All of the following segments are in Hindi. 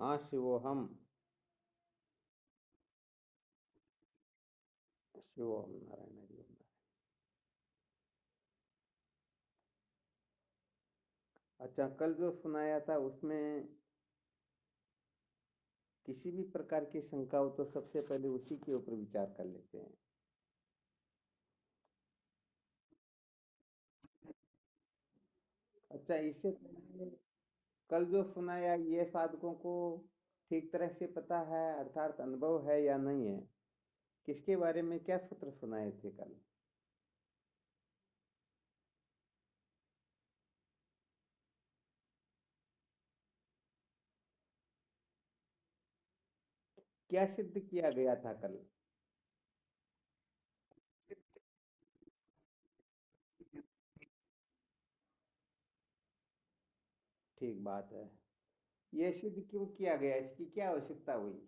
हाँ शिवोहम। शिवोहम नारायण हरि ओम। अच्छा, कल जो सुनाया था उसमें किसी भी प्रकार की शंका हो तो सबसे पहले उसी के ऊपर विचार कर लेते हैं। अच्छा, इससे पहले कल जो सुनाया ये साधकों को ठीक तरह से पता है अर्थात अनुभव है या नहीं है, किसके बारे में क्या सूत्र सुनाए थे कल? क्या सिद्ध किया गया था कल? ठीक बात है। ये सिद्ध क्यों किया गया, इसकी क्या आवश्यकता हुई?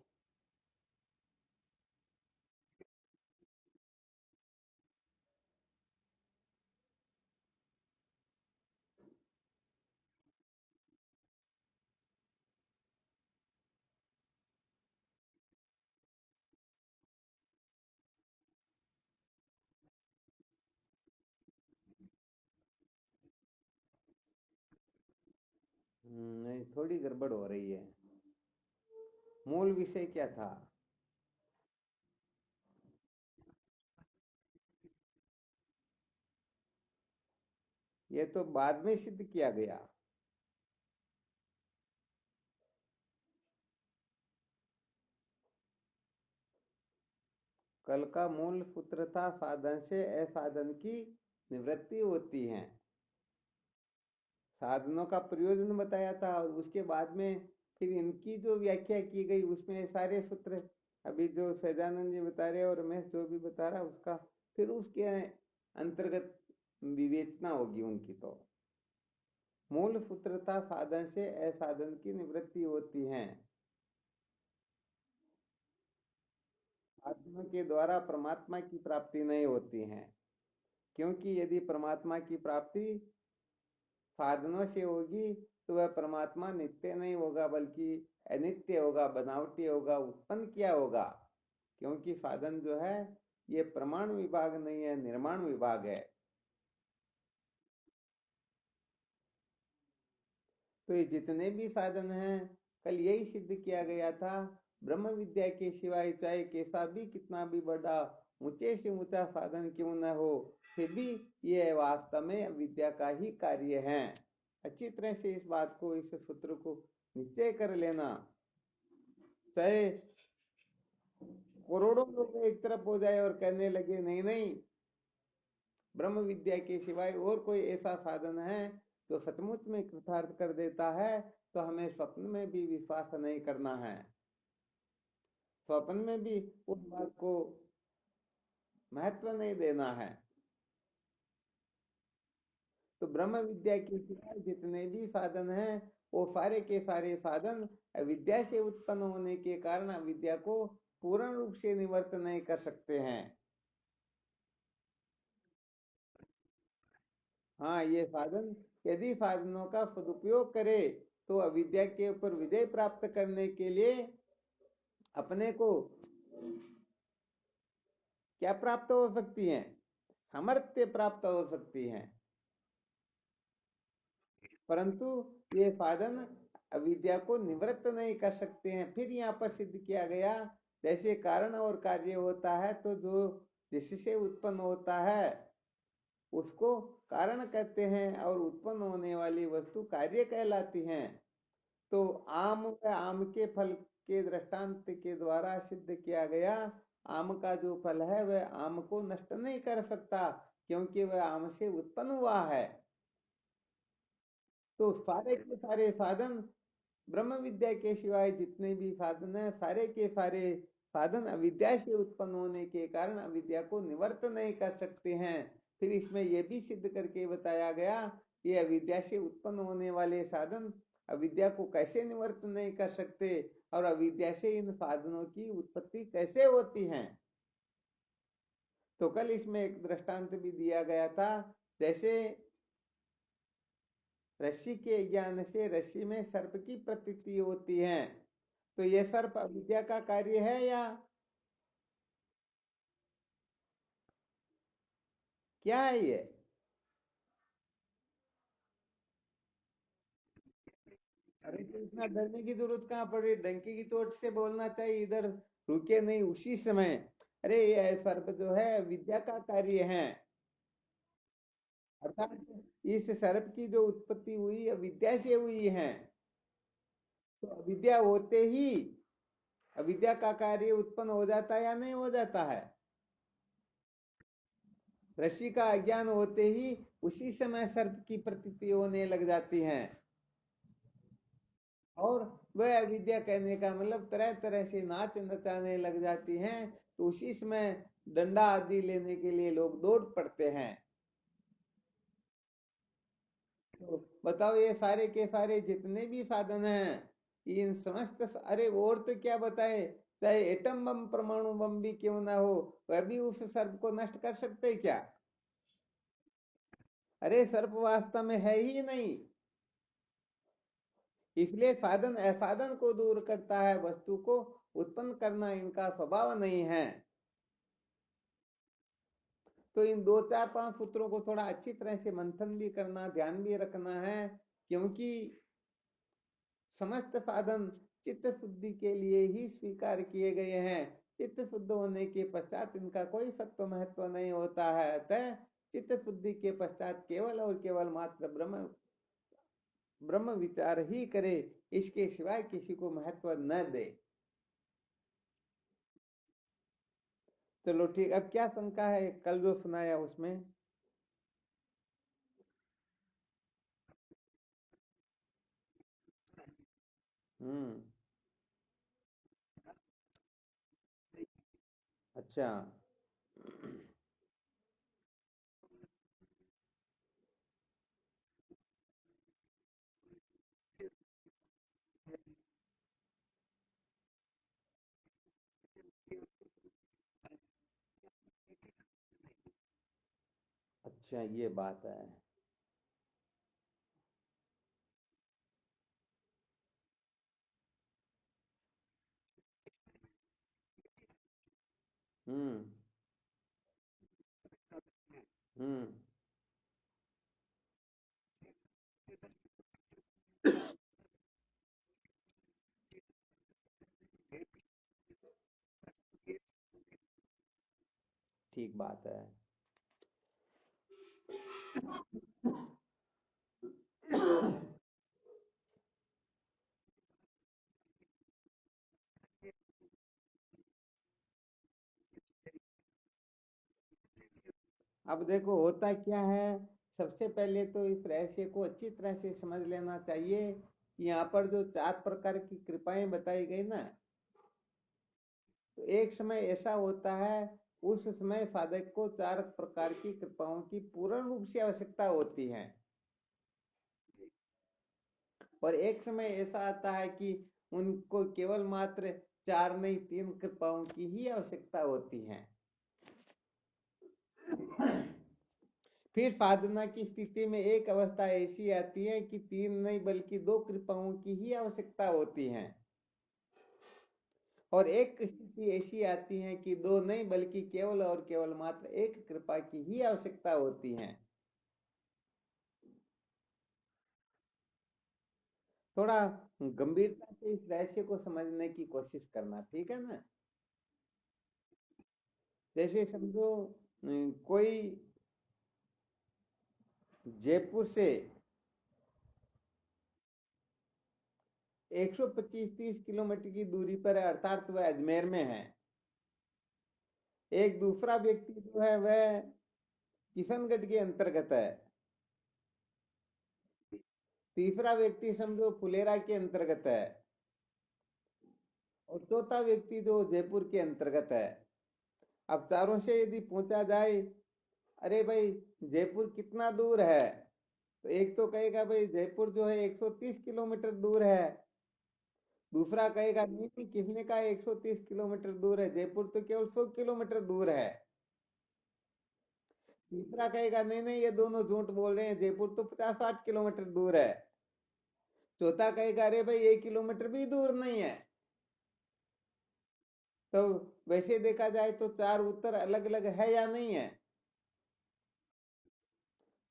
नहीं, थोड़ी गड़बड़ हो रही है। मूल विषय क्या था? ये तो बाद में सिद्ध किया गया। कल का मूल सूत्र था साधन से असाधन की निवृत्ति होती है। साधनों का प्रयोजन बताया था और उसके बाद में फिर इनकी जो व्याख्या की गई उसमें सारे सूत्र अभी जो सहजानंद जी बता रहे और रमेश जो भी बता रहा उसका फिर उसके अंतर्गत विवेचना होगी उनकी। तो मूल सूत्र था साधन से असाधन की निवृत्ति होती है। साधनों के द्वारा परमात्मा की प्राप्ति नहीं होती है, क्योंकि यदि परमात्मा की प्राप्ति साधनों से होगी तो वह परमात्मा नित्य नहीं होगा बल्कि अनित्य होगा, बनावटी होगा, उत्पन्न किया होगा। क्योंकि साधन जो है ये प्रमाण विभाग नहीं है, निर्माण विभाग है। तो ये जितने भी साधन हैं कल यही सिद्ध किया गया था, ब्रह्म विद्या के सिवाय चाहे कैसा भी कितना भी बड़ा ऊंचे से ऊंचा साधन क्यों न हो, फिर भी ये वास्तव में विद्या का ही कार्य है। अच्छी तरह से इस बात को, इस सूत्र को निश्चय कर लेना। चाहे करोड़ों लोग एक तरफ हो जाए और कहने लगे नहीं नहीं ब्रह्म विद्या के सिवाय और कोई ऐसा साधन है जो सचमुच में कृतार्थ कर देता है, तो हमें स्वप्न में भी विश्वास नहीं करना है। स्वप्न में भी उस बात को महत्व नहीं देना है। तो ब्रह्म विद्या के सिवाय जितने भी साधन हैं वो सारे के सारे साधन अविद्या से उत्पन्न होने के कारण अविद्या को पूर्ण रूप से निवर्त नहीं कर सकते हैं। हाँ, ये साधन यदि साधनों का सदुपयोग करे तो अविद्या के ऊपर विजय प्राप्त करने के लिए अपने को क्या प्राप्त हो सकती है? सामर्थ्य प्राप्त हो सकती है। परंतु ये साधन अविद्या को निवृत्त नहीं कर सकते हैं। फिर यहाँ पर सिद्ध किया गया जैसे कारण और कार्य होता है तो जो जिससे उत्पन्न होता है उसको कारण कहते हैं और उत्पन्न होने वाली वस्तु कार्य कहलाती है। तो आम व आम के फल के दृष्टांत के द्वारा सिद्ध किया गया, आम का जो फल है वह आम को नष्ट नहीं कर सकता क्योंकि वह आम से उत्पन्न हुआ है। तो सारे के सारे साधन ब्रह्म विद्या के सिवाय जितने भी साधन है सारे के सारे साधन अविद्या से उत्पन्न होने के कारण अविद्या को निवर्त नहीं कर सकते हैं। फिर इसमें यह भी सिद्ध करके बताया गया ये अविद्या से उत्पन्न होने वाले साधन अविद्या को कैसे निवर्त नहीं कर सकते और अविद्या से इन साधनों की उत्पत्ति कैसे होती है। तो कल इसमें एक दृष्टांत भी दिया गया था, जैसे रस्सी के ज्ञान से रस्सी में सर्प की प्रतीति होती है। तो ये सर्प अविद्या का कार्य है या क्या है ये? अरे तो इतना डरने की जरूरत कहाँ पड़ी, डंके की चोट से बोलना चाहिए, इधर रुके नहीं उसी समय। अरे ये सर्प जो है विद्या का कार्य है, अर्थात इस सर्प की जो उत्पत्ति हुई अविद्या से हुई है। तो अविद्या होते ही अविद्या का कार्य उत्पन्न हो जाता है या नहीं हो जाता है? ऋषि का अज्ञान होते ही उसी समय सर्प की प्रतीति होने लग जाती है। और वह अविद्या कहने का मतलब तरह तरह से नाच नचाने लग जाती हैं। तो उसी समय डंडा आदि लेने के लिए लोग दौड़ पड़ते हैं। तो बताओ ये सारे के सारे जितने भी साधन हैं इन समस्त, अरे और तो क्या बताए, चाहे एटम बम परमाणु बम भी क्यों ना हो, वह भी उस सर्प को नष्ट कर सकते क्या? अरे सर्प वास्तव में है ही नहीं, इसलिए साधन असाधन को दूर करता है, वस्तु को उत्पन्न करना इनका स्वभाव नहीं है। तो इन दो चार पांच सूत्रों को थोड़ा अच्छी तरह से मंथन भी करना, ध्यान भी रखना है, क्योंकि समस्त साधन चित्त शुद्धि के लिए ही स्वीकार किए गए हैं। चित्त शुद्ध होने के पश्चात इनका कोई सत्व महत्व नहीं होता है। अतः चित्त शुद्धि के पश्चात केवल और केवल मात्र ब्रह्म ब्रह्म विचार ही करे, इसके सिवाय किसी को महत्व न दे। चलो ठीक, अब क्या शंका है कल जो सुनाया उसमें? हम्म। अच्छा। अच्छा ये बात है। हम्म। हम्म। ठीक बात है। अब देखो होता क्या है, सबसे पहले तो इस रहस्य को अच्छी तरह से समझ लेना चाहिए कि यहाँ पर जो चार प्रकार की कृपाएं बताई गई ना, तो एक समय ऐसा होता है उस समय साधक को चार प्रकार की कृपाओं की पूर्ण रूप से आवश्यकता होती है। और एक समय ऐसा आता है कि उनको केवल मात्र चार नहीं तीन कृपाओं की ही आवश्यकता होती है। फिर साधना की स्थिति में एक अवस्था ऐसी आती है कि तीन नहीं बल्कि दो कृपाओं की ही आवश्यकता होती है। और एक स्थिति ऐसी आती है कि दो नहीं बल्कि केवल और केवल मात्र एक कृपा की ही आवश्यकता होती है। थोड़ा गंभीरता से इस रहस्य को समझने की कोशिश करना, ठीक है ना? जैसे समझो कोई जयपुर से 125-30 किलोमीटर की दूरी पर है, अर्थात वह अजमेर में है। एक दूसरा व्यक्ति जो है वह किशनगढ़ के अंतर्गत है। तीसरा व्यक्ति समझो फुलेरा के अंतर्गत है। और चौथा व्यक्ति जो जयपुर के अंतर्गत है। अब चारों से यदि पूछा जाए, अरे भाई जयपुर कितना दूर है, तो एक तो कहेगा भाई जयपुर जो है 130 किलोमीटर दूर है। दूसरा कहेगा नहीं नहीं, किसने कहा 130 किलोमीटर दूर है, जयपुर तो केवल 100 किलोमीटर दूर है। तीसरा कहेगा नहीं नहीं, ये दोनों झूठ बोल रहे हैं, जयपुर तो 50-60 किलोमीटर दूर है। चौथा कहेगा अरे भाई 1 किलोमीटर भी दूर नहीं है। तो वैसे देखा जाए तो चार उत्तर अलग अलग है या नहीं है,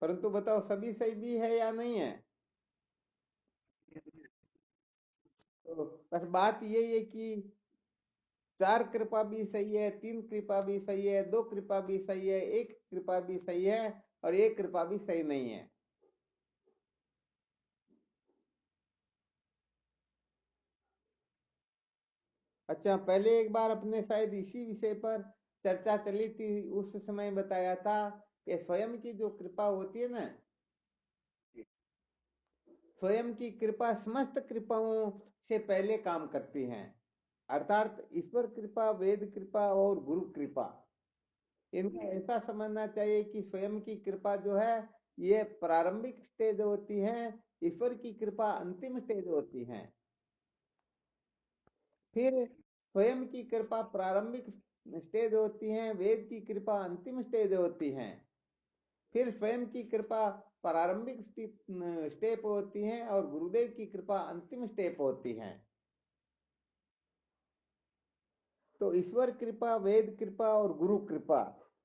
परंतु बताओ सभी सही भी है या नहीं है। तो बस बात यही है कि चार कृपा भी सही है, तीन कृपा भी सही है, दो कृपा भी सही है, एक कृपा भी सही है, और एक कृपा भी सही नहीं है। अच्छा, पहले एक बार अपने शायद इसी विषय पर चर्चा चली थी, उस समय बताया था कि स्वयं की जो कृपा होती है ना, स्वयं की कृपा समस्त कृपाओं से पहले काम करती हैं। अर्थात ईश्वर कृपा, वेद कृपा और गुरु कृपा, इनको ऐसा समझना चाहिए कि स्वयं की कृपा जो है ये प्रारंभिक स्टेज होती है, ईश्वर की कृपा अंतिम स्टेज होती है। फिर स्वयं की कृपा प्रारंभिक स्टेज होती है, वेद की कृपा अंतिम स्टेज होती है, फिर स्वयं की कृपा प्रारंभिक स्टेप होती है, और गुरुदेव की कृपा अंतिम स्टेप होती है। तो ईश्वर कृपा, वेद कृपा और गुरु कृपा,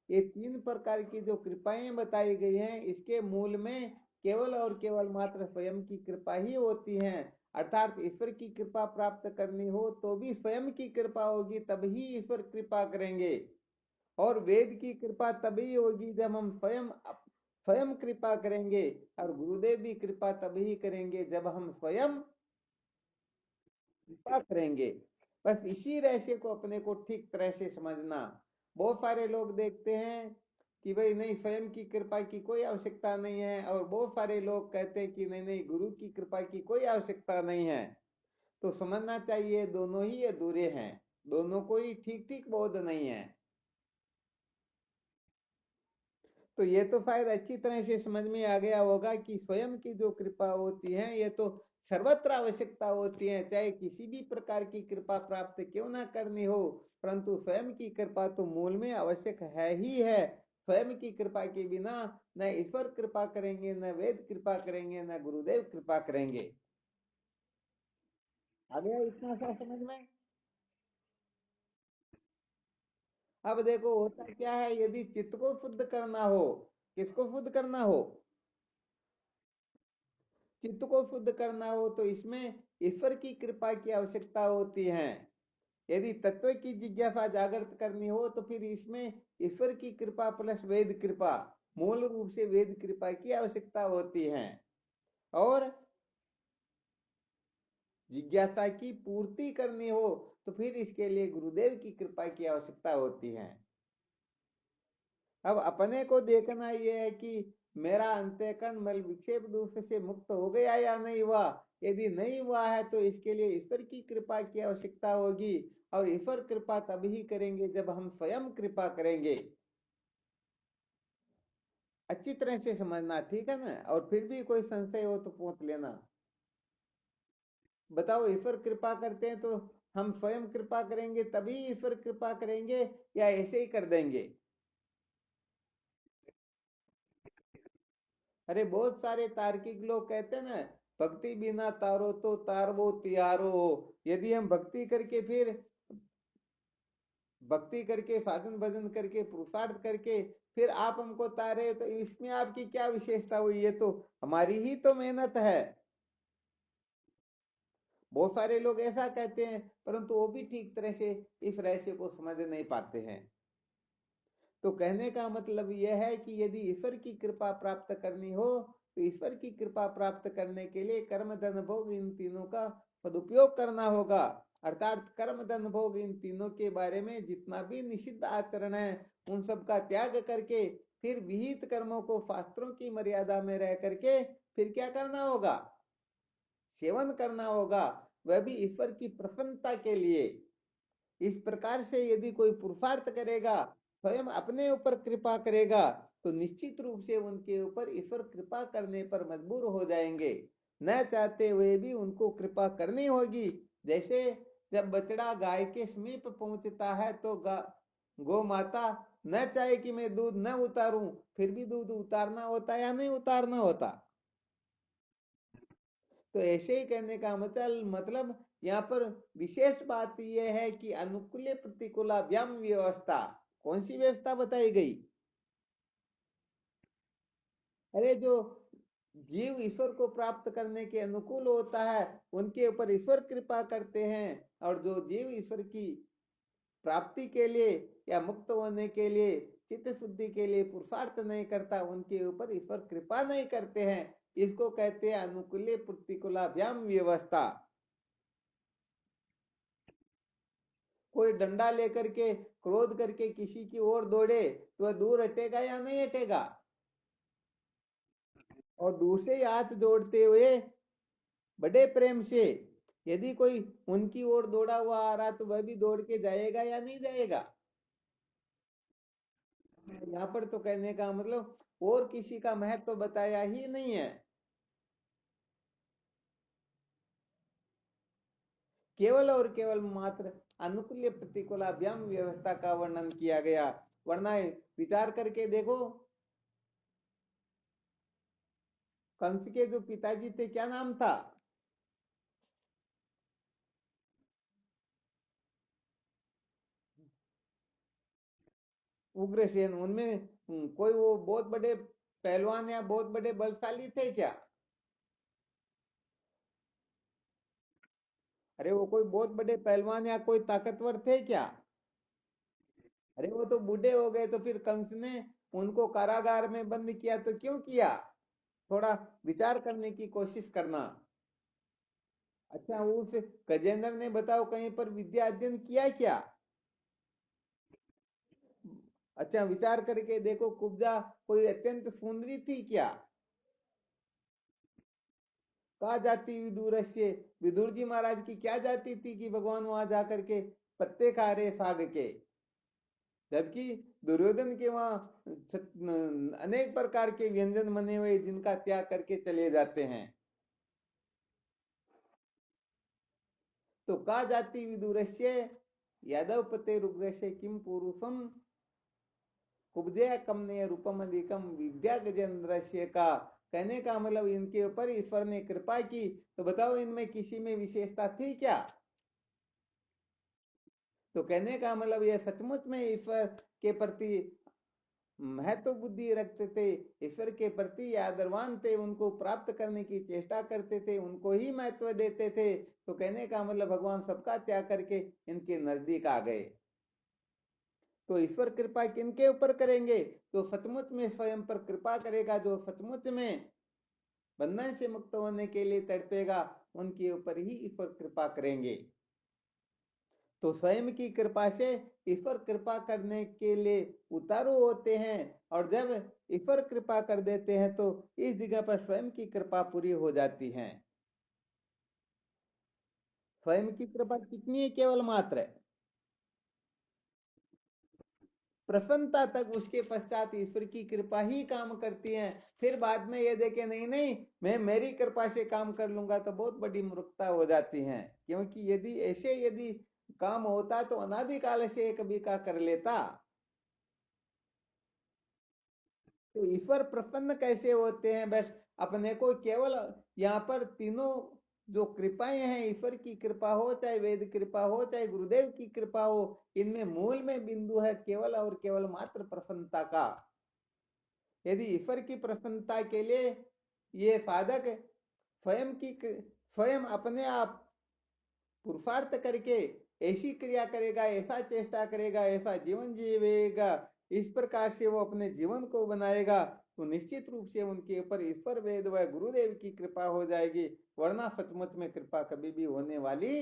ये तीन प्रकार की जो कृपाएं बताई गई हैं, इसके मूल में केवल और केवल मात्र स्वयं की कृपा ही होती है। अर्थात ईश्वर की कृपा प्राप्त करनी हो तो भी स्वयं की कृपा होगी, तभी ईश्वर कृपा करेंगे। और वेद की कृपा तभी होगी जब हम स्वयं स्वयं कृपा करेंगे, और गुरुदेव भी कृपा तभी करेंगे जब हम स्वयं कृपा करेंगे। बस इसी रहस्य को अपने को ठीक तरह से समझना। बहुत सारे लोग देखते हैं कि भाई नहीं, स्वयं की कृपा की कोई आवश्यकता नहीं है, और बहुत सारे लोग कहते हैं कि नहीं नहीं, गुरु की कृपा की कोई आवश्यकता नहीं है। तो समझना चाहिए दोनों ही अधूरे हैं, दोनों को ही ठीक ठीक बोध नहीं है। तो ये तो शायद अच्छी तरह से समझ में आ गया होगा कि स्वयं की जो कृपा होती है ये तो सर्वत्र आवश्यकता होती है, चाहे किसी भी प्रकार की कृपा प्राप्त क्यों ना करनी हो, परंतु स्वयं की कृपा तो मूल में आवश्यक है ही है। स्वयं की कृपा के बिना न ईश्वर कृपा करेंगे, न वेद कृपा करेंगे, न गुरुदेव कृपा करेंगे। आ गया इतना सा समझ में। अब देखो होता क्या है, यदि चित्त को शुद्ध करना हो, किसको शुद्ध करना हो, चित्त को शुद्ध करना हो, तो इसमें ईश्वर की कृपा की आवश्यकता होती है। यदि तत्व की जिज्ञासा जागृत करनी हो तो फिर इसमें ईश्वर की कृपा प्लस वेद कृपा, मूल रूप से वेद कृपा की आवश्यकता होती है। और जिज्ञासा की पूर्ति करनी हो तो फिर इसके लिए गुरुदेव की कृपा की आवश्यकता होती है। अब अपने को देखना यह है कि मेरा अंतःकरण मल विक्षेप दोष से मुक्त हो गया या नहीं हुआ। यदि नहीं हुआ है तो इसके लिए ईश्वर की कृपा की आवश्यकता होगी, और ईश्वर कृपा तभी करेंगे जब हम स्वयं कृपा करेंगे। अच्छी तरह से समझना, ठीक है ना। और फिर भी कोई संशय हो तो पूछ लेना। बताओ, ईश्वर कृपा करते हैं तो हम स्वयं कृपा करेंगे तभी ईश्वर कृपा करेंगे, या ऐसे ही कर देंगे। अरे बहुत सारे तार्किक लोग कहते हैं ना, भक्ति बिना तारो तो तारवो तिहारो हो। यदि हम भक्ति करके साधन भजन करके पुरुषार्थ करके फिर आप हमको तारे, तो इसमें आपकी क्या विशेषता हुई, ये तो हमारी ही तो मेहनत है। बहुत सारे लोग ऐसा कहते हैं, परंतु वो भी ठीक तरह से इस रहस्य को समझ नहीं पाते हैं। तो कहने का मतलब यह है कि यदि ईश्वर की कृपा प्राप्त करनी हो तो ईश्वर की कृपा प्राप्त करने के लिए कर्म धन भोग इन तीनों का सदुपयोग करना होगा। अर्थात कर्म धन भोग इन तीनों के बारे में जितना भी निषिद्ध आचरण है उन सब का त्याग करके फिर विहित कर्मों को शास्त्रों की मर्यादा में रह करके फिर क्या करना होगा, सेवन करना होगा, वह भी ईश्वर की प्रसन्नता के लिए। इस प्रकार से यदि कोई पुरुषार्थ करेगा, स्वयं अपने ऊपर कृपा करेगा, तो निश्चित रूप से उनके ऊपर ईश्वर कृपा करने पर मजबूर हो जाएंगे। न चाहते हुए भी उनको कृपा करनी होगी। जैसे जब बछड़ा गाय के समीप पहुंचता है तो गौ माता न चाहे कि मैं दूध न उतारूं, फिर भी दूध उतारना होता है या नहीं उतारना होता। तो ऐसे ही कहने का मतलब यहाँ पर विशेष बात यह है कि अनुकूल प्रतिकूलाभ्याम व्यवस्था, कौन सी व्यवस्था बताई गई? अरे जो जीव ईश्वर को प्राप्त करने के अनुकूल होता है उनके ऊपर ईश्वर कृपा करते हैं, और जो जीव ईश्वर की प्राप्ति के लिए या मुक्त होने के लिए चित्त शुद्धि के लिए पुरुषार्थ नहीं करता उनके ऊपर ईश्वर कृपा नहीं करते हैं। इसको कहते हैं अनुकूल प्रतिकूलाभ्याम व्यवस्था। कोई डंडा लेकर के क्रोध करके किसी की ओर दौड़े तो वह दूर हटेगा या नहीं हटेगा? और दूसरे हाथ जोड़ते हुए बड़े प्रेम से यदि कोई उनकी ओर दौड़ा हुआ आ रहा तो वह भी दौड़ के जाएगा या नहीं जाएगा? यहाँ पर तो कहने का मतलब और किसी का महत्व तो बताया ही नहीं है, केवल और केवल मात्र अनुकूल प्रतिकूलाभ्याम व्यवस्था का वर्णन किया गया। वरना विचार करके देखो, कंस के जो पिताजी थे क्या नाम था? उग्रसेन। उनमें कोई वो बहुत बड़े पहलवान या बहुत बड़े बलशाली थे क्या? अरे वो कोई बहुत बड़े पहलवान या कोई ताकतवर थे क्या? अरे वो तो बूढ़े हो गए, तो फिर कंस ने उनको कारागार में बंद किया तो क्यों किया? थोड़ा विचार करने की कोशिश करना। अच्छा, उस गजेंद्र ने बताओ कहीं पर विद्या अध्ययन किया क्या? अच्छा, विचार करके देखो, कुब्जा कोई अत्यंत सुंदरी थी क्या? कहा जाती विदुर से, विदुर जी महाराज की क्या जाती थी कि भगवान वहां जाकर के पत्ते खा रहे साग के, जबकि दुर्योधन के वहां अनेक प्रकार के व्यंजन बने हुए जिनका त्याग करके चले जाते हैं। तो कहा जाती विदुरस्य यादव पते रुग्रस्य किम पुरुषम कुब्जया कम ने रूपम अधिकम विद्या गजेंद्र का कहने का मतलब इनके ऊपर ईश्वर ने कृपा की, तो बताओ इनमें किसी में विशेषता थी क्या? तो कहने का मतलब यह सचमुच में ईश्वर के प्रति महत्व बुद्धि रखते थे, ईश्वर के प्रति आदरवान थे, उनको प्राप्त करने की चेष्टा करते थे, उनको ही महत्व देते थे। तो कहने का मतलब भगवान सबका त्याग करके इनके नजदीक आ गए। तो ईश्वर कृपा किनके ऊपर करेंगे? तो सचमुच में स्वयं पर कृपा करेगा, जो सचमुच में बंधन से मुक्त होने के लिए तड़पेगा उनके ऊपर ही ईश्वर कृपा करेंगे। तो स्वयं की कृपा से ईश्वर कृपा करने के लिए उतारू होते हैं, और जब ईश्वर कृपा कर देते हैं तो इस जगह पर स्वयं की कृपा पूरी हो जाती है। स्वयं की कृपा कितनी है? केवल मात्र प्रसन्नता तक, उसके पश्चात ईश्वर की कृपा ही काम करती है। फिर बाद में ये देखे नहीं नहीं मैं मेरी कृपा से काम कर लूंगा, तो बहुत बड़ी मूर्खता हो जाती है। क्योंकि यदि काम होता तो अनादिकाल से कभी का कर लेता। तो ईश्वर प्रसन्न कैसे होते हैं? बस अपने को केवल यहाँ पर तीनों जो कृपाएं हैं, ईश्वर की कृपा हो, चाहे वेद कृपा हो, चाहे गुरुदेव की कृपा हो, इनमें मूल में बिंदु है केवल और केवल मात्र प्रसन्नता का। यदि ईश्वर की प्रसन्नता के लिए ये साधक स्वयं अपने आप पुरुषार्थ करके ऐसी क्रिया करेगा, ऐसा चेष्टा करेगा, ऐसा जीवन जीवेगा, इस प्रकार से वो अपने जीवन को बनाएगा, तो निश्चित रूप से उनके ऊपर ईश्वर वेद व गुरुदेव की कृपा हो जाएगी। वरना सचमुच में कृपा कभी भी होने वाली।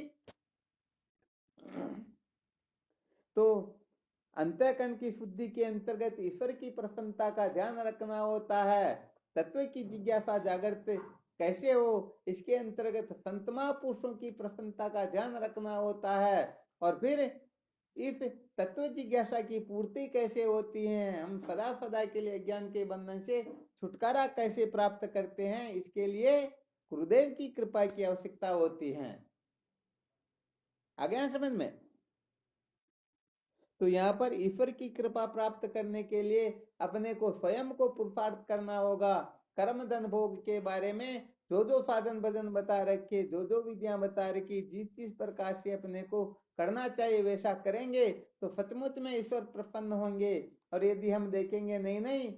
तो अंतःकरण की शुद्धि के अंतर्गत ईश्वर की प्रसन्नता का ध्यान रखना होता है। तत्व की जिज्ञासा जागृत कैसे हो, इसके अंतर्गत संत महापुरुषों की प्रसन्नता का ध्यान रखना होता है। और फिर इस तत्व जिज्ञासा की पूर्ति कैसे होती है, हम सदा सदा के लिए ज्ञान के बंधन से छुटकारा कैसे प्राप्त करते हैं, इसके लिए गुरुदेव की कृपा की आवश्यकता होती है। आ गया समझ में? तो यहाँ पर ईश्वर की कृपा प्राप्त करने के लिए अपने को स्वयं को पुरुषार्थ करना होगा। कर्म धन भोग के बारे में जो जो साधन भजन बता रखे, जो जो विधियां बता रखी, जिस जिस प्रकार से अपने को करना चाहिए वैसा करेंगे तो सचमुच में ईश्वर प्रसन्न होंगे। और यदि हम देखेंगे नहीं नहीं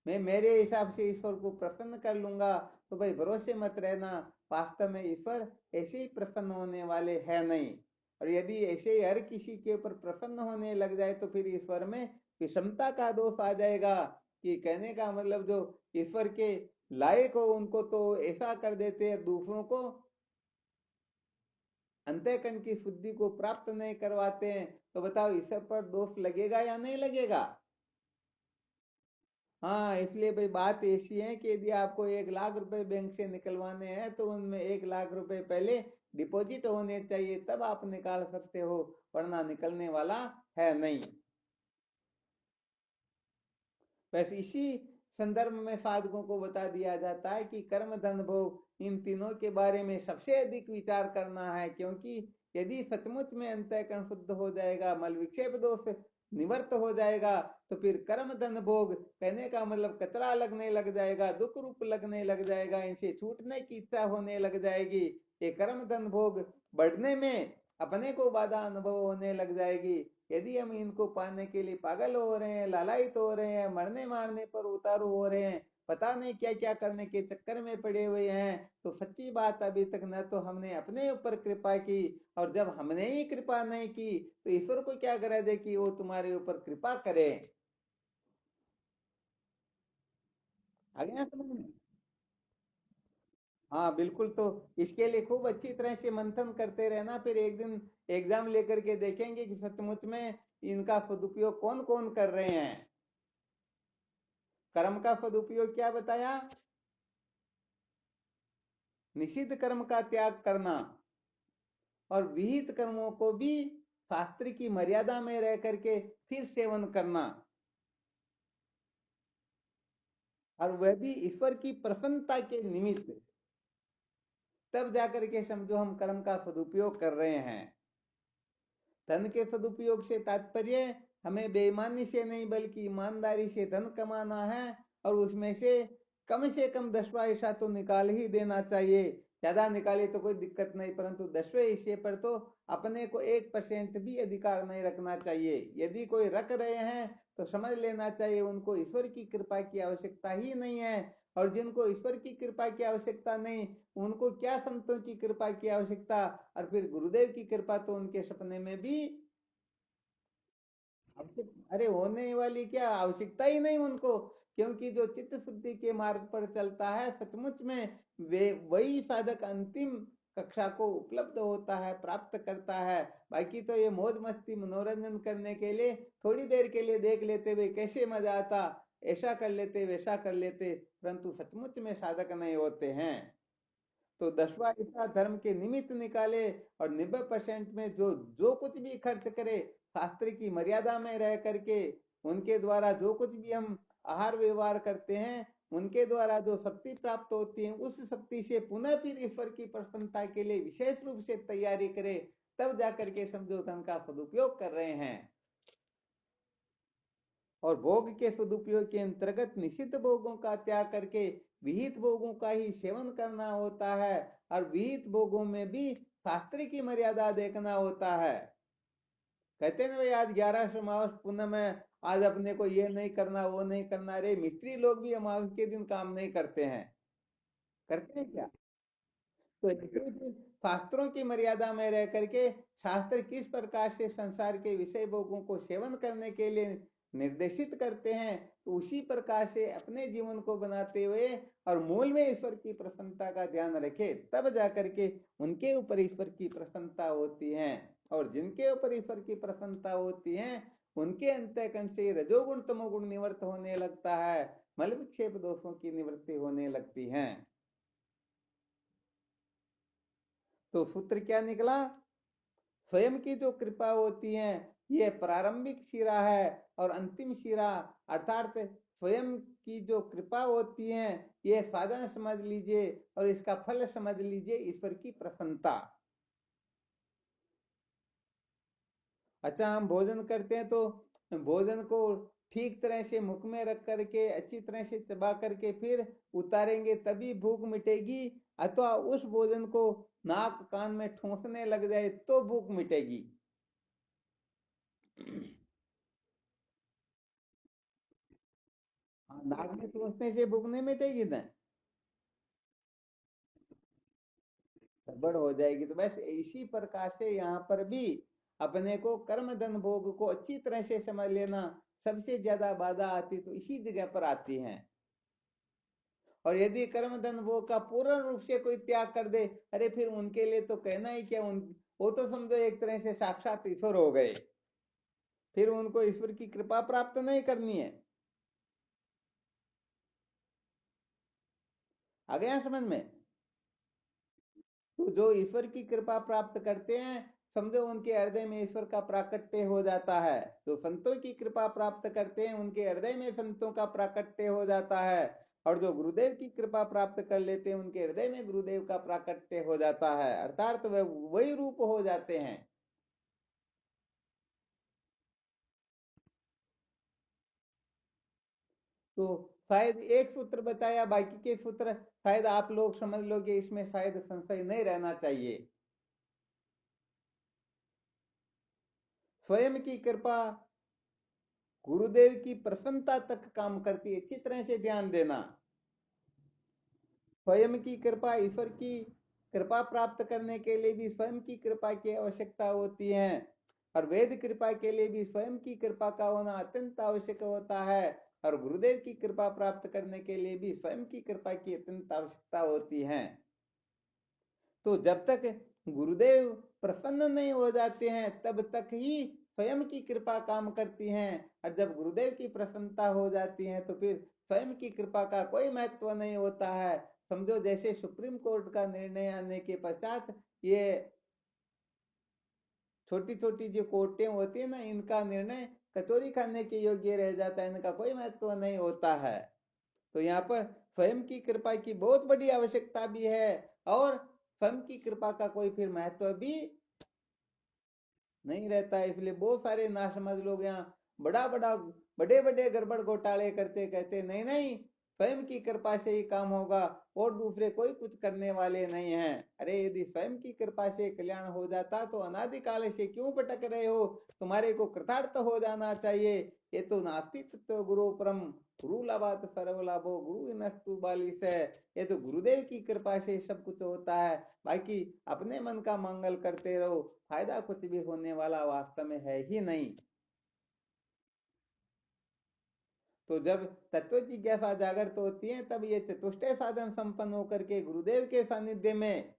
मैं मेरे हिसाब से ईश्वर को प्रसन्न कर लूंगा, तो भाई भरोसे मत रहना, वास्तव में ईश्वर ऐसे ही प्रसन्न होने वाले है नहीं। और यदि ऐसे ही हर किसी के ऊपर प्रसन्न होने लग जाए तो फिर ईश्वर में विषमता का दोष आ जाएगा। कि कहने का मतलब जो ईश्वर के लायक हो उनको तो ऐसा कर देते हैं, दूसरों को अंतःकरण की शुद्धि को प्राप्त नहीं करवाते हैं। तो बताओ ईश्वर पर दोष लगेगा या नहीं लगेगा? हाँ, इसलिए भाई बात ऐसी है कि यदि आपको 1 लाख रुपए बैंक से निकलवाने हैं तो उनमें 1 लाख रुपए पहले डिपॉजिट होने चाहिए, तब आप निकाल सकते हो, वरना निकलने वाला है नहीं। वैसे इसी संदर्भ में साधकों को बता दिया जाता है कि कर्म धन भोग इन तीनों के बारे में सबसे अधिक विचार करना है, क्योंकि यदि सचमुच में अंतःकरण शुद्ध हो जाएगा, मल विक्षेप दोष निवर्त हो जाएगा, तो फिर कर्म धन भोग कहने का मतलब कचरा लगने लग जाएगा, दुख रूप लगने लग जाएगा, इनसे छूटने की इच्छा होने लग जाएगी। ये कर्म धन भोग बढ़ने में अपने को बाधा अनुभव होने लग जाएगी। यदि हम इनको पाने के लिए पागल हो रहे हैं, लालायित हो रहे हैं, मरने मारने पर उतारू हो रहे हैं, पता नहीं क्या क्या करने के चक्कर में पड़े हुए हैं, तो सच्ची बात अभी तक न तो हमने अपने ऊपर कृपा की, और जब हमने ही कृपा नहीं की तो ईश्वर को क्या गरज है कि वो तुम्हारे ऊपर कृपा करे। आ गया समझ में? हाँ बिल्कुल। तो इसके लिए खूब अच्छी तरह से मंथन करते रहना, फिर एक दिन एग्जाम लेकर के देखेंगे कि सचमुच में इनका सदुपयोग कौन कौन कर रहे हैं। कर्म का सदुपयोग क्या बताया? निषिद्ध कर्म का त्याग करना और विहित कर्मों को भी शास्त्र की मर्यादा में रह करके फिर सेवन करना, और वह भी ईश्वर की प्रसन्नता के निमित्त, तब जाकर के समझो हम कर्म का सदुपयोग कर रहे हैं। धन के सदुपयोग से तात्पर्य हमें बेईमानी से नहीं बल्कि ईमानदारी से धन कमाना है, और उसमें से कम 10वां हिस्सा तो निकाल ही देना चाहिए। ज्यादा निकाले तो कोई दिक्कत नहीं, परंतु 10वें हिस्से पर तो अपने को 1% भी अधिकार नहीं रखना चाहिए। यदि कोई रख रहे हैं तो समझ लेना चाहिए उनको ईश्वर की कृपा की आवश्यकता ही नहीं है। और जिनको ईश्वर की कृपा की आवश्यकता नहीं, उनको क्या संतों की कृपा की आवश्यकता, और फिर गुरुदेव की कृपा तो उनके सपने में भी अरे होने वाली क्या आवश्यकता ही नहीं उनको। क्योंकि जो चित्त शुद्धि के मार्ग पर चलता है सचमुच में वे वही साधक अंतिम कक्षा को उपलब्ध होता है, प्राप्त करता है। बाकी तो ये मौज मस्ती मनोरंजन करने के लिए थोड़ी देर के लिए देख लेते हुए कैसे मजा आता, ऐसा कर लेते वैसा कर लेते, परंतु सचमुच में साधक नहीं होते हैं। तो 10वां हिस्सा धर्म के निमित्त निकाले, और 90% में जो जो कुछ भी खर्च करे शास्त्र की मर्यादा में रह करके, उनके द्वारा जो कुछ भी हम आहार व्यवहार करते हैं, उनके द्वारा जो शक्ति प्राप्त होती है उस शक्ति से पुनः फिर ईश्वर की प्रसन्नता के लिए विशेष रूप से तैयारी करे, तब जाकर के समझो धन का सदुपयोग कर रहे हैं। और भोग के सदुपयोग के अंतर्गत निषिद्ध भोगों का त्याग करके विहित भोगों का ही सेवन करना होता है, और विहित भोगों में भी शास्त्र की मर्यादा देखना होता है। कहते हैं ना भाई आज 11 अमावस पुण्य में आज अपने को ये नहीं करना वो नहीं करना, अरे मिस्त्री लोग भी अमावस के दिन काम नहीं करते हैं, करते हैं क्या? तो ऐसे भी शास्त्रों की मर्यादा में रह करके शास्त्र किस प्रकार से संसार के विषय भोगों को सेवन करने के लिए निर्देशित करते हैं, तो उसी प्रकार से अपने जीवन को बनाते हुए और मूल में ईश्वर की प्रसन्नता का ध्यान रखे, तब जाकर के उनके ऊपर ईश्वर की प्रसन्नता होती है। और जिनके ऊपर ईश्वर की प्रसन्नता होती है उनके अंतःकरण से रजोगुण तमोगुण निवृत्त होने लगता है, मल विक्षेप दोषों की निवृत्ति होने लगती है। तो सूत्र क्या निकला? स्वयं की जो कृपा होती है ये प्रारंभिक शिरा है, और अंतिम शिरा अर्थात स्वयं की जो कृपा होती है ये साधन समझ लीजिए, और इसका फल समझ लीजिए ईश्वर की प्रसन्नता। अच्छा हम भोजन करते हैं तो भोजन को ठीक तरह से मुख में रख करके अच्छी तरह से चबा करके फिर उतारेंगे तभी भूख मिटेगी, अथवा उस भोजन को नाक कान में ठूंसने लग जाए तो भूख मिटेगी। हाँ, नाक में ठूंसने से भूख नहीं मिटेगी ना, गड़बड़ हो जाएगी। तो बस इसी प्रकार से यहाँ पर भी अपने को कर्म धन भोग को अच्छी तरह से समझ लेना। सबसे ज्यादा बाधा आती तो इसी जगह पर आती है। और यदि कर्म धन भोग का पूर्ण रूप से कोई त्याग कर दे, अरे फिर उनके लिए तो कहना ही क्या, उन वो तो समझो एक तरह से साक्षात ईश्वर हो गए, फिर उनको ईश्वर की कृपा प्राप्त नहीं करनी है। आ गया समझ में? तो जो ईश्वर की कृपा प्राप्त करते हैं, समझो उनके हृदय में ईश्वर का प्राकट्य हो जाता है। जो संतों की कृपा प्राप्त करते हैं उनके हृदय में संतों का प्राकट्य हो जाता है। और जो गुरुदेव की कृपा प्राप्त कर लेते हैं उनके हृदय में गुरुदेव का प्राकट्य हो जाता है, अर्थात वह वही रूप हो जाते हैं। तो शायद एक सूत्र बताया, बाकी के सूत्र शायद आप लोग समझ लोगे, इसमें शायद संशय नहीं रहना चाहिए। स्वयं की कृपा गुरुदेव की प्रसन्नता तक काम करती है, अच्छी तरह से ध्यान देना। स्वयं की कृपा, ईश्वर की कृपा प्राप्त करने के लिए भी स्वयं की कृपा की आवश्यकता होती है। और वेद कृपा के लिए भी स्वयं की कृपा का होना अत्यंत आवश्यक होता है। और गुरुदेव की कृपा प्राप्त करने के लिए भी स्वयं की कृपा की अत्यंत आवश्यकता होती है। तो जब तक गुरुदेव प्रसन्न नहीं हो जाते हैं तब तक ही स्वयं की कृपा काम करती है। और जब गुरुदेव की प्रसन्नता हो जाती है तो फिर स्वयं की कृपा का कोई महत्व नहीं होता है। समझो जैसे सुप्रीम कोर्ट का निर्णय आने के पश्चात ये छोटी छोटी जो कोर्टें होती है ना, इनका निर्णय कचौरी खाने के योग्य रह जाता है, इनका कोई महत्व नहीं होता है। तो यहाँ पर स्वयं की कृपा की बहुत बड़ी आवश्यकता भी है, और स्वयं की कृपा का कोई फिर महत्व भी नहीं रहता है। इसलिए बहुत सारे नासमझ लोग यहाँ बड़ा बड़ा बड़े बड़े गड़बड़ घोटाले करते, कहते नहीं नहीं स्वयं की कृपा से ही काम होगा और दूसरे कोई कुछ करने वाले नहीं हैं। अरे यदि स्वयं की कृपा से कल्याण हो जाता तो अनादिकाल से क्यों भटक रहे हो, तुम्हारे को कृतार्थ हो जाना चाहिए। ये तो नास्ति तत्व गुरु परम, गुरु लाभात सर्व लाभो गुरु नस्तु बालिस है। ये तो गुरुदेव की कृपा से सब कुछ होता है, बाकी अपने मन का मंगल करते रहो, फायदा कुछ भी होने वाला वास्तव में है ही नहीं। तो जब तत्व जिज्ञासा जागृत होती है तब ये चतुष्टय साधन संपन्न होकर के गुरुदेव के सानिध्य में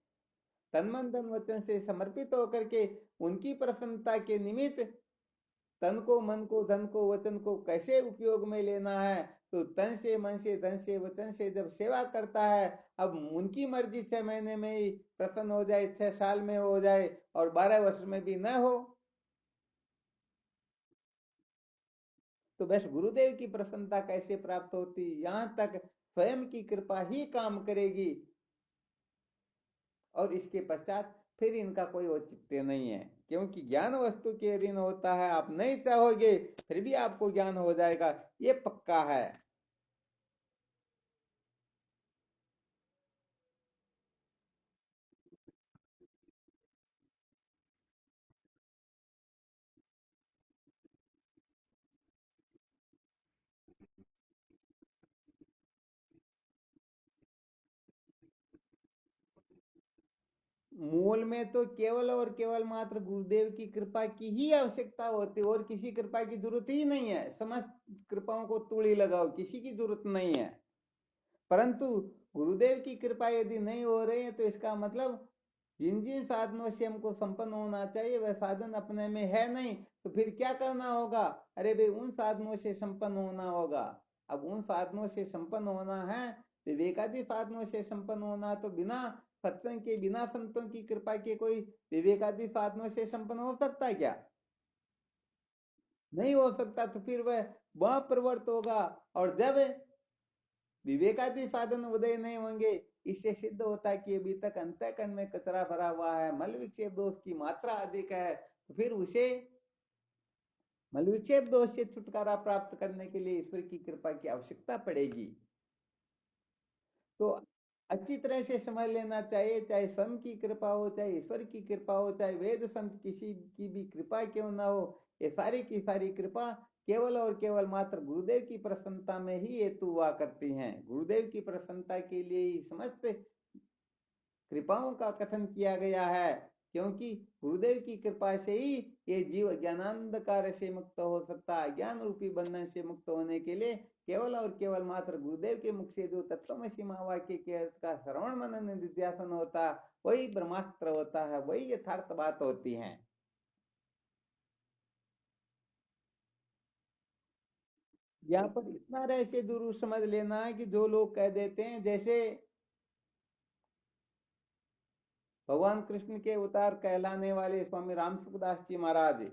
तन मन धन वचन से समर्पित होकर के उनकी प्रसन्नता के निमित्त तन को मन को धन को वचन को कैसे उपयोग में लेना है, तो तन से मन से धन से वचन से जब सेवा करता है, अब उनकी मर्जी 6 महीने में ही प्रसन्न हो जाए, 6 साल में हो जाए और 12 वर्ष में भी न हो, तो बस गुरुदेव की प्रसन्नता कैसे प्राप्त होती, यहाँ तक स्वयं की कृपा ही काम करेगी। और इसके पश्चात फिर इनका कोई औचित्य नहीं है, क्योंकि ज्ञान वस्तु के अधीन होता है। आप नहीं चाहोगे फिर भी आपको ज्ञान हो जाएगा, ये पक्का है। मूल में तो केवल और केवल मात्र गुरुदेव की कृपा की ही आवश्यकता होती है, और किसी कृपा की जरूरत ही नहीं है। समस्त कृपाओं को तूड़ी लगाओ, किसी की जरूरत नहीं है। परंतु गुरुदेव की कृपा यदि नहीं हो रही है तो इसका मतलब जिन जिन साधनों से हमको संपन्न होना चाहिए वह साधन अपने में है नहीं, तो फिर क्या करना होगा, अरे भाई उन साधनों से संपन्न होना होगा। अब उन साधनों से संपन्न होना है, विवेकादि साधनों से संपन्न होना, तो बिना सत्संग के बिना संतों की कृपा के कोई विवेकादि साधनों से संपन्न हो सकता है क्या? नहीं हो सकता। तो फिर वह प्रवृत्त होगा, और जब विवेकादि साधन उदय नहीं होंगे, इससे सिद्ध होता है कि अभी तक अंतःकरण में कचरा भरा हुआ है, मल विक्षेप दोष की मात्रा अधिक है, तो फिर उसे मलविक्षेप दोष से छुटकारा प्राप्त करने के लिए ईश्वर की कृपा की आवश्यकता पड़ेगी। तो अच्छी तरह से समझ लेना चाहिए, चाहे स्वयं की कृपा हो, चाहे ईश्वर की कृपा हो, चाहे वेद संत किसी की भी कृपा क्यों ना हो, ये सारी की सारी कृपा केवल और केवल मात्र गुरुदेव की प्रसन्नता में ही हेतु हुआ करती हैं। गुरुदेव की प्रसन्नता के लिए ही समस्त कृपाओं का कथन किया गया है, क्योंकि गुरुदेव की कृपा से ही ये जीव ज्ञानांधकार से मुक्त हो सकता है। ज्ञान रूपी बंधन से मुक्त होने के लिए केवल और केवल मात्र गुरुदेव के मुख से जो तत्वमसि महावाक्य के अर्थ का श्रवण मनन निध्यासन होता, वही ब्रह्मास्त्र होता है, वही यथार्थ बात होती है। यहाँ पर इतना रहस्य जरूर समझ लेना है कि जो लोग कह देते हैं, जैसे भगवान कृष्ण के अवतार कहलाने वाले स्वामी राम सुखदास जी महाराज,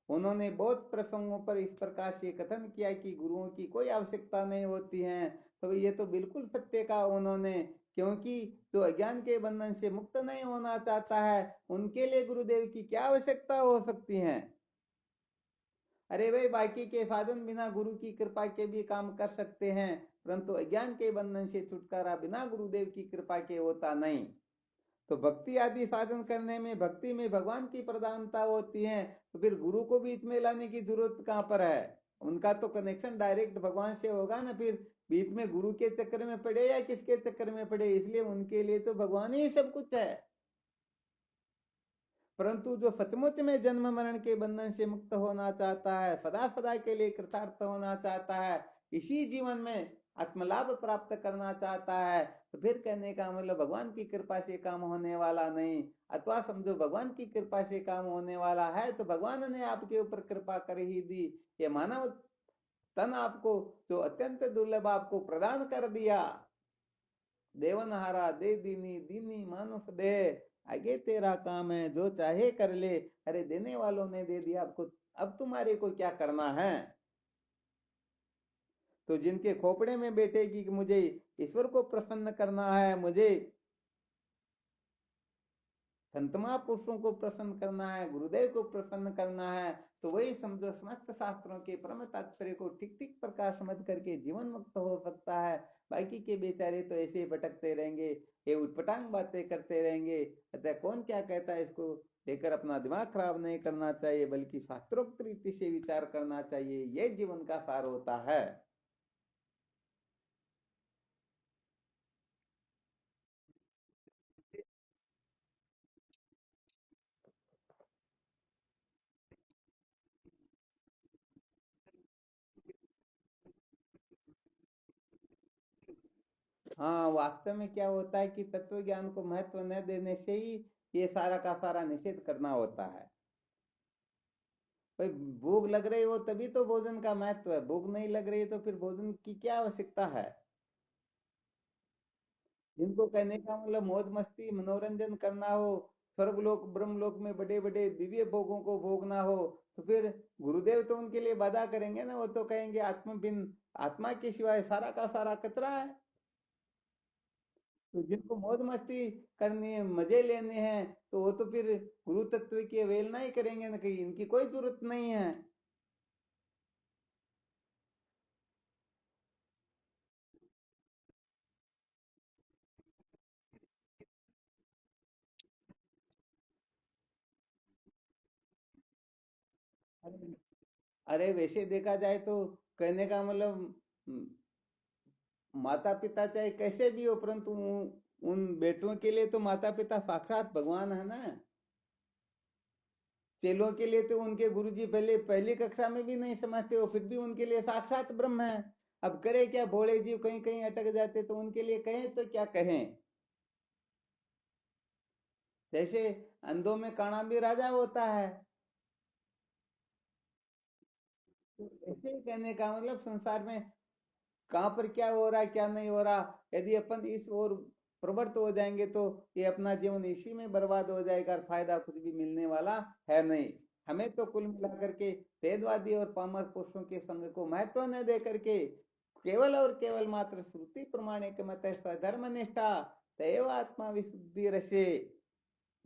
उन्होंने बहुत प्रसंगों पर इस प्रकार से कथन किया कि गुरुओं की कोई आवश्यकता नहीं होती है। तो ये तो बिल्कुल सत्य कहा उन्होंने, क्योंकि जो अज्ञान के बंधन से मुक्त नहीं होना चाहता है, उनके लिए गुरुदेव की क्या आवश्यकता हो सकती है। अरे भाई, बाकी के साधन बिना गुरु की कृपा के भी काम कर सकते हैं, परंतु अज्ञान के बंधन से छुटकारा बिना गुरुदेव की कृपा के होता नहीं। तो भक्ति आदि साधन करने में, भक्ति में भगवान की प्रधानता होती है, तो फिर गुरु को बीच में लाने की जरूरत कहां पर है। उनका तो कनेक्शन डायरेक्ट भगवान से होगा ना, फिर बीच में गुरु के चक्कर में पड़े या किसके चक्कर में पड़े, इसलिए उनके लिए तो भगवान ही सब कुछ है। परंतु जो सचमुच में जन्म मरण के बंधन से मुक्त होना चाहता है, सदा सदा के लिए कृतार्थ होना चाहता है, इसी जीवन में आत्मलाभ प्राप्त करना चाहता है, तो फिर कहने का मतलब भगवान की कृपा से काम होने वाला नहीं। अथवा समझो भगवान की कृपा से काम होने वाला है तो भगवान ने आपके ऊपर कृपा कर ही दी। ये मानव तन आपको जो अत्यंत दुर्लभ आपको प्रदान कर दिया, देवनहारा दे दीनी दीनी मानुष दे, आगे तेरा काम है जो चाहे कर ले। अरे देने वालों ने दे दिया आपको, अब तुम्हारे को क्या करना है। तो जिनके खोपड़े में बैठेगी कि मुझे ईश्वर को प्रसन्न करना है, मुझे संत महापुरुषों को प्रसन्न करना है, गुरुदेव को प्रसन्न करना है, तो वही समझो समस्त शास्त्रों के परम तात्पर्य को ठीक ठीक प्रकार समझ करके जीवन मुक्त हो सकता है। बाकी के बेचारे तो ऐसे ही भटकते रहेंगे, ये उटपटांग बातें करते रहेंगे। अतः कौन क्या कहता है इसको लेकर अपना दिमाग खराब नहीं करना चाहिए, बल्कि शास्त्रोक्त रीति से विचार करना चाहिए। ये जीवन का सार होता है। हाँ, वास्तव में क्या होता है कि तत्व ज्ञान को महत्व न देने से ही ये सारा का सारा निषेध करना होता है। भाई, भूख लग रही हो तभी तो भोजन का महत्व है, भूख नहीं लग रही तो फिर भोजन की क्या आवश्यकता है। जिनको कहने का मतलब मौज मस्ती मनोरंजन करना हो, स्वर्गलोक ब्रह्मलोक में बड़े बड़े दिव्य भोगों को भोगना हो, तो फिर गुरुदेव तो उनके लिए बाधा करेंगे ना। वो तो कहेंगे आत्म बिन आत्मा के सिवाय सारा का सारा कचरा है। तो जिनको मौज मस्ती करनी है, मजे लेने हैं, तो वो तो फिर गुरु तत्व की अवहेलना ही करेंगे ना, कहीं इनकी कोई जरूरत नहीं है। अरे अरे, वैसे देखा जाए तो कहने का मतलब माता पिता चाहे कैसे भी हो, परंतु उन बेटों के लिए तो माता पिता साक्षात भगवान है ना। चेलों के लिए तो उनके गुरुजी पहले पहली कक्षा में भी नहीं समझते हो, फिर भी उनके लिए साक्षात ब्रह्म है। अब करे क्या, भोले जीव कहीं कहीं अटक जाते तो उनके लिए कहें तो क्या कहें। जैसे अंधों में काना भी राजा होता है, तो ऐसे ही कहने का मतलब संसार में कहाँ पर क्या हो रहा है क्या नहीं हो रहा, यदि अपन इस ओर प्रवृत्त हो जाएंगे तो ये अपना जीवन इसी में बर्बाद हो जाएगा और फायदा कुछ भी मिलने वाला है नहीं। हमें तो कुल मिलाकर के वेदवादी और पामर पुरुषों के संग को महत्व न दे करके केवल और केवल मात्र श्रुति प्रमाणिक मत स्वधर्म निष्ठा तैव आत्मा विशुद्धि रसे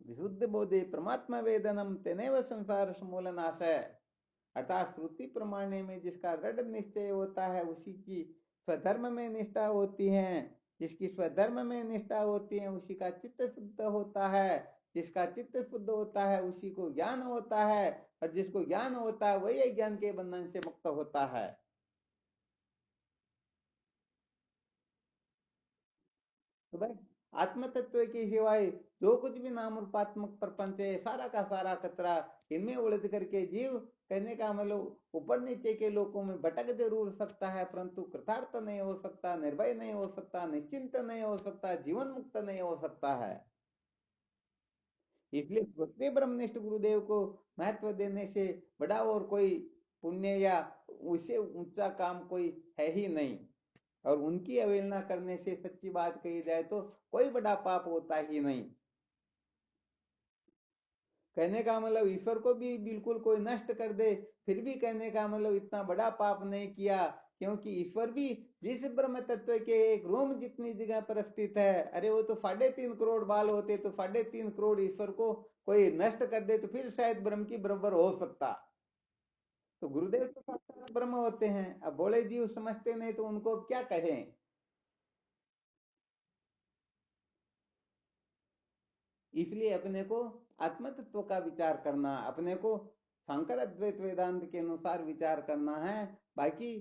विशुद्ध बोधे परमात्मा वेदनम तेनेव संसार समूल नाश है। अर्थात श्रुति प्रमाणे में जिसका दृढ़ निश्चय होता है उसी की स्वधर्म में निष्ठा होती है। जिसकी स्वधर्म में निष्ठा होती है उसी का चित्त शुद्ध होता है। जिसका चित्त शुद्ध होता है उसी को ज्ञान होता है, और जिसको ज्ञान होता है वही ज्ञान के बंधन से मुक्त होता है। तो भाई आत्म तत्व के सिवाय जो कुछ भी नाम रूपात्मक प्रपंच है सारा का सारा कचरा, इनमें उलझ करके जीव कहने का मतलब ऊपर नीचे के लोकों में भटक जरूर सकता है, परंतु कृतार्थ नहीं हो सकता, निर्भय नहीं हो सकता, निश्चिंत नहीं हो सकता, जीवन मुक्त नहीं हो सकता है। इसलिए श्रोत्रिय ब्रह्मनिष्ठ गुरुदेव को महत्व देने से बड़ा और कोई पुण्य या उससे ऊंचा काम कोई है ही नहीं। और उनकी अवहेलना करने से सच्ची बात कही जाए तो कोई बड़ा पाप होता ही नहीं। कहने का मतलब ईश्वर को भी बिल्कुल कोई नष्ट कर दे फिर भी कहने का मतलब इतना बड़ा पाप नहीं किया, क्योंकि ईश्वर भी जिस ब्रह्म तत्व के एक रोम जितनी जगह पर स्थित है, अरे वो तो 3.5 करोड़ बाल होते, तो 3.5 करोड़ ईश्वर को कोई नष्ट कर दे तो फिर शायद ब्रह्म की बराबर हो सकता। तो गुरुदेव तो साक्षात ब्रह्म होते हैं, अब बोले जीव समझते नहीं तो उनको क्या कहें। इसलिए अपने को आत्म तत्व का विचार करना, अपने को शंकर अद्वैत वेदांत के अनुसार विचार करना है। बाकी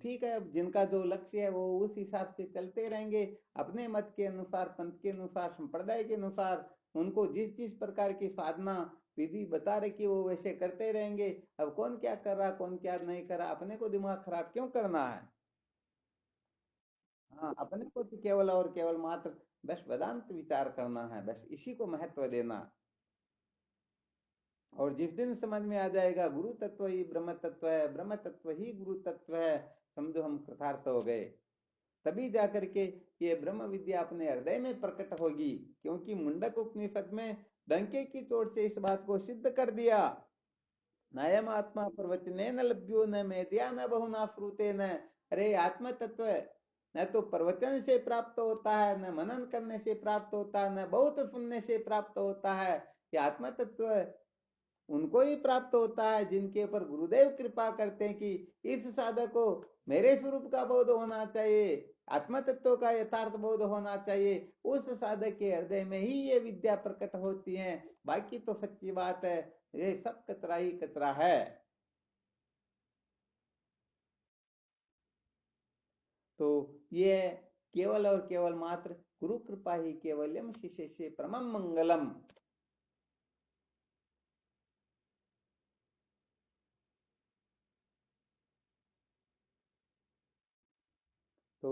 ठीक है, अब जिनका जो लक्ष्य है वो उस हिसाब से चलते रहेंगे, अपने मत के अनुसार, पंथ के अनुसार, संप्रदाय के अनुसार उनको जिस जिस प्रकार की साधना विधि बता रखी वो वैसे करते रहेंगे। अब कौन क्या कर रहा कौन क्या नहीं कर रहा, अपने को दिमाग खराब क्यों करना है। हाँ, अपने को तो केवल और केवल मात्र बस वेदांत विचार करना है, बस इसी को महत्व देना। और जिस दिन समझ में आ जाएगा गुरु तत्व ही ब्रह्म तत्व है, ब्रह्म तत्व ही गुरु तत्व है, समझो हम कृतार्थ हो गए। तभी जाकर के ये ब्रह्म विद्या अपने हृदय में प्रकट होगी, क्योंकि मुंडक उपनिषद में डंके की चोट से इस बात को सिद्ध कर दिया। नायम आत्मा प्रवचने न लभ्यो न मेध्या न बहुना फ्रूते न। अरे आत्म तत्व न तो प्रवचन से प्राप्त होता है, न मनन करने से प्राप्त होता है, न बहुत सुनने से प्राप्त होता है। ये आत्म तत्व उनको ही प्राप्त होता है जिनके ऊपर गुरुदेव कृपा करते हैं कि इस साधक को मेरे स्वरूप का बोध होना चाहिए, आत्म तत्व का यथार्थ बोध होना चाहिए। उस साधक के हृदय में ही ये विद्या प्रकट होती है। बाकी तो सच्ची बात है, ये सब कचरा ही कचरा है। तो ये केवल और केवल मात्र गुरु कृपा ही केवलम शिष्य से परमम मंगलम। तो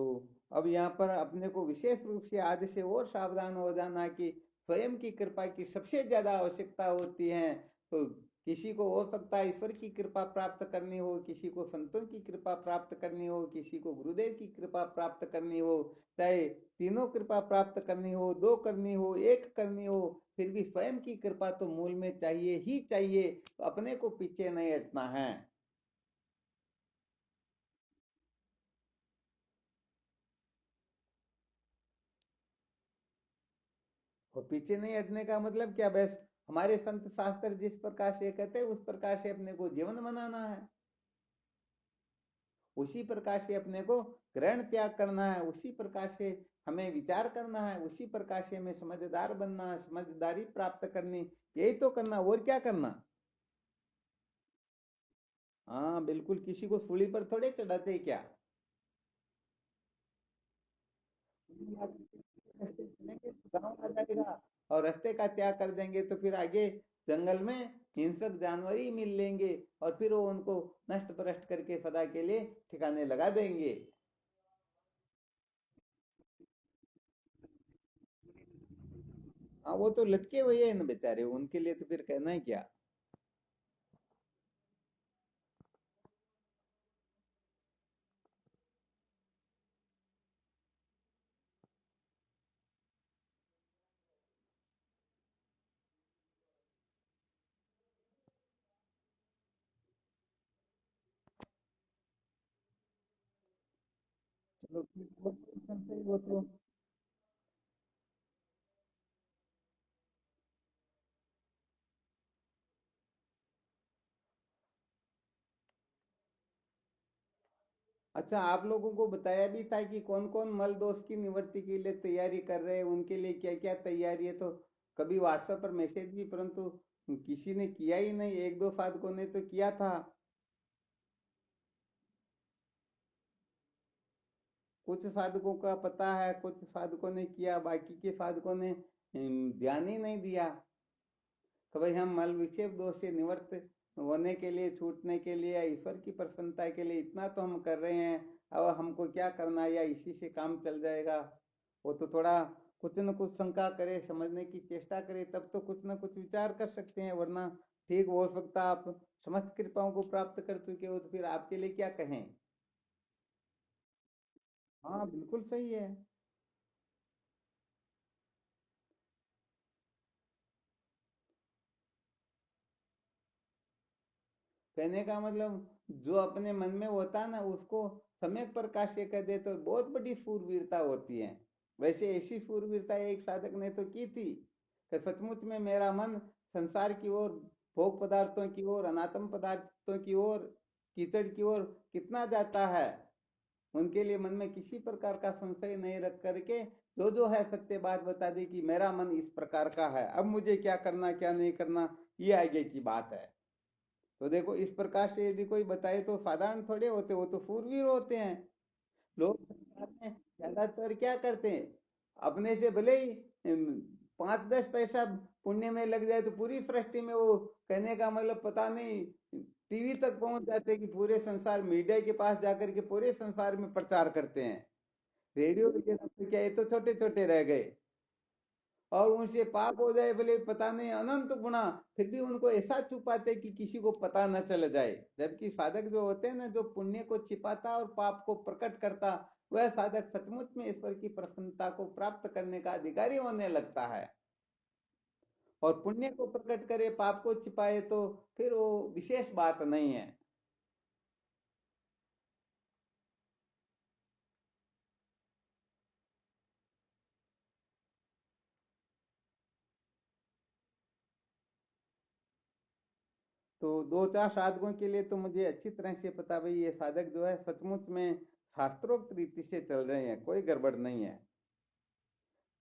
अब यहाँ पर अपने को विशेष रूप से आज से और सावधान हो जाना कि स्वयं की कृपा की सबसे ज्यादा आवश्यकता होती है। तो किसी को हो सकता है ईश्वर की कृपा प्राप्त करनी हो, किसी को संतों की कृपा प्राप्त करनी हो, किसी को गुरुदेव की कृपा प्राप्त करनी हो, चाहे तीनों कृपा प्राप्त करनी हो, दो करनी हो, एक करनी हो, फिर भी स्वयं की कृपा तो मूल में चाहिए ही चाहिए। तो अपने को पीछे नहीं हटना है। और पीछे नहीं हटने का मतलब क्या, बस हमारे संत शास्त्र जिस प्रकार से कहते हैं उस प्रकार से अपने को जीवन बनाना है, उसी प्रकार से अपने को ग्रहण त्याग करना है, उसी प्रकार से हमें विचार करना है, उसी प्रकार से हमें समझदार बनना है, समझदारी प्राप्त करनी, यही तो करना और क्या करना। हाँ बिल्कुल, किसी को सूली पर थोड़े चढ़ाते क्या। रास्ते चलेंगे तो गाँव आ जाएगा, और रास्ते का त्याग कर देंगे तो फिर आगे जंगल में हिंसक जानवर ही मिल लेंगे, और फिर वो उनको नष्ट भ्रष्ट करके सदा के लिए ठिकाने लगा देंगे। हाँ वो तो लटके हुए हैं न बेचारे, उनके लिए तो फिर कहना ही क्या। चलो फिर वो तो संशय, वो तो अच्छा, आप लोगों को बताया भी था कि कौन कौन मल दोष की निवृत्ति के लिए तैयारी कर रहे हैं, उनके लिए क्या क्या तैयारी है? तो कभी व्हाट्सएप पर मैसेज भी, परंतु किसी ने किया ही नहीं। एक दो साधकों ने तो किया था, कुछ साधकों का पता है, कुछ साधकों ने किया, बाकी के साधकों ने ध्यान ही नहीं दिया कि भाई हम मल विक्षेप दोष से निवृत्त होने के लिए, छूटने के लिए, या ईश्वर की प्रसन्नता के लिए इतना तो हम कर रहे हैं, अब हमको क्या करना है, या इसी से काम चल जाएगा। वो तो थोड़ा कुछ न कुछ शंका करे, समझने की चेष्टा करे, तब तो कुछ न कुछ विचार कर सकते हैं, वरना ठीक हो सकता आप समस्त कृपाओं को प्राप्त कर चुके हो, तो फिर आपके लिए क्या कहें। हाँ बिल्कुल सही है। कहने का मतलब, जो अपने मन में होता है ना, उसको सम्यक प्रकाश से कह दे तो बहुत बड़ी शूरवीरता होती है। वैसे ऐसी शूरवीरता एक साधक ने तो की थी कि सचमुच में मेरा मन संसार की ओर, भोग पदार्थों की ओर, अनात्म पदार्थों की ओर, कीचड़ की ओर कितना जाता है। उनके लिए मन में किसी प्रकार का संशय नहीं रख करके जो है सत्य बात बता दी कि मेरा मन इस प्रकार का है, अब मुझे क्या करना क्या नहीं करना, ये आगे की बात है। तो देखो, इस प्रकार से यदि कोई बताए तो साधारण थोड़े होते, वो तो फूरवीर होते हैं। लोग संसार में ज्यादातर क्या करते हैं, अपने से भले ही 5-10 पैसा पुण्य में लग जाए तो पूरी सृष्टि में वो, कहने का मतलब पता नहीं, टीवी तक पहुंच जाते हैं कि पूरे संसार, मीडिया के पास जाकर के पूरे संसार में प्रचार करते हैं। रेडियो वगैरह तो क्या, ये तो छोटे छोटे रह गए। और उनसे पाप हो जाए भले पता नहीं अनंत गुना, फिर भी उनको ऐसा छुपाते कि किसी को पता न चल जाए। जबकि साधक जो होते हैं ना, जो पुण्य को छिपाता और पाप को प्रकट करता, वह साधक सचमुच में ईश्वर की प्रसन्नता को प्राप्त करने का अधिकारी होने लगता है। और पुण्य को प्रकट करे, पाप को छिपाए, तो फिर वो विशेष बात नहीं है। तो दो चार साधकों के लिए तो मुझे अच्छी तरह से पता, भाई ये साधक जो है सचमुच में शास्त्रोक्त रीति से चल रहे हैं, कोई गड़बड़ नहीं है।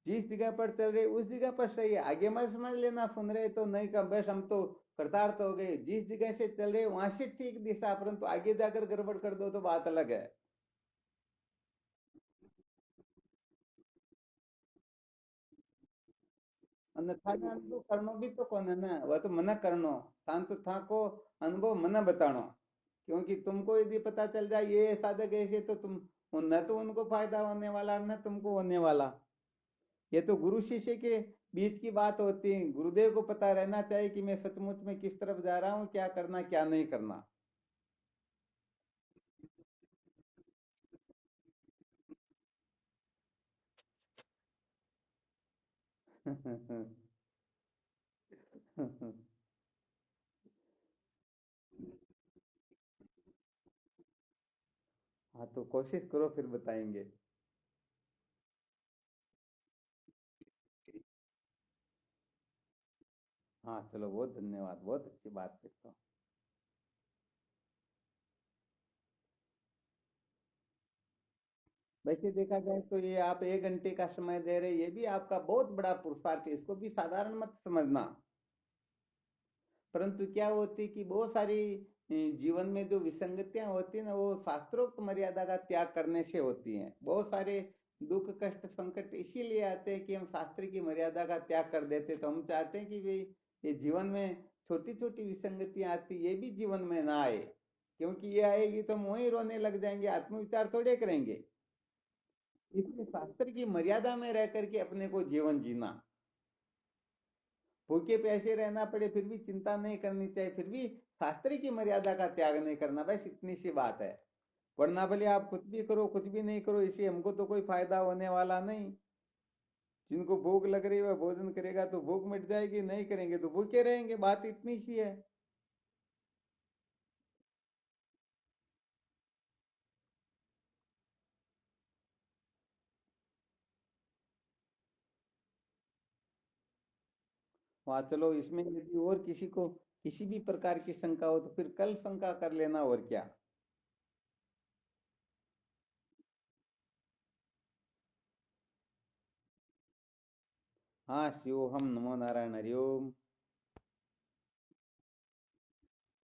जिस जगह पर चल रहे उस जगह पर सही है, आगे मत समझ लेना सुन रहे तो नहीं का बस हम तो कृतार्थ हो गए। जिस जगह से चल रहे वहां से ठीक दिशा, परंतु आगे जाकर गड़बड़ कर दो तो बात अलग है। अन्यथा ना अनुभव करनो भी तो कौन है ना, वह तो मना करनो, शांत था को अनुभव मना बतानो। क्योंकि तुमको यदि पता चल जाए ये साधक ऐसे, तो तुम, न तो उनको फायदा होने वाला, न तुमको होने वाला। ये तो गुरु शिष्य के बीच की बात होती है। गुरुदेव को पता रहना चाहिए कि मैं सचमुच में किस तरफ जा रहा हूँ, क्या करना क्या नहीं करना। हाँ तो कोशिश करो, फिर बताएंगे। हाँ चलो, बहुत धन्यवाद, बहुत अच्छी बात फिर तो। वैसे देखा जाए तो ये आप 1 घंटे का समय दे रहे, ये भी आपका बहुत बड़ा पुरुषार्थ है, इसको भी साधारण मत समझना। परंतु क्या होती कि बहुत सारी जीवन में जो विसंगतियां होती है ना, वो शास्त्रोक्त मर्यादा का त्याग करने से होती हैं। बहुत सारे दुख कष्ट संकट इसीलिए आते हैं कि हम शास्त्र की मर्यादा का त्याग कर देते। तो हम चाहते हैं कि भाई ये जीवन में छोटी छोटी विसंगतियां आती, ये भी जीवन में ना आए। क्योंकि ये आएगी तो हम वहीं रोने लग जाएंगे, आत्मविचार थोड़े करेंगे। इसलिए शास्त्र की मर्यादा में रह करके अपने को जीवन जीना, भूखे प्यासे रहना पड़े फिर भी चिंता नहीं करनी चाहिए, फिर भी शास्त्र की मर्यादा का त्याग नहीं करना, बस इतनी सी बात है। वरना भले आप कुछ भी करो कुछ भी नहीं करो, इससे हमको तो कोई फायदा होने वाला नहीं। जिनको भूख लग रही है वह भोजन करेगा तो भूख मिट जाएगी, नहीं करेंगे तो भूखे रहेंगे, बात इतनी सी है। वहाँ चलो, इसमें यदि और किसी को किसी भी प्रकार की शंका हो तो फिर कल शंका कर लेना, और क्या। हाँ शिवोहम, नमो नारायण, हरि ओम।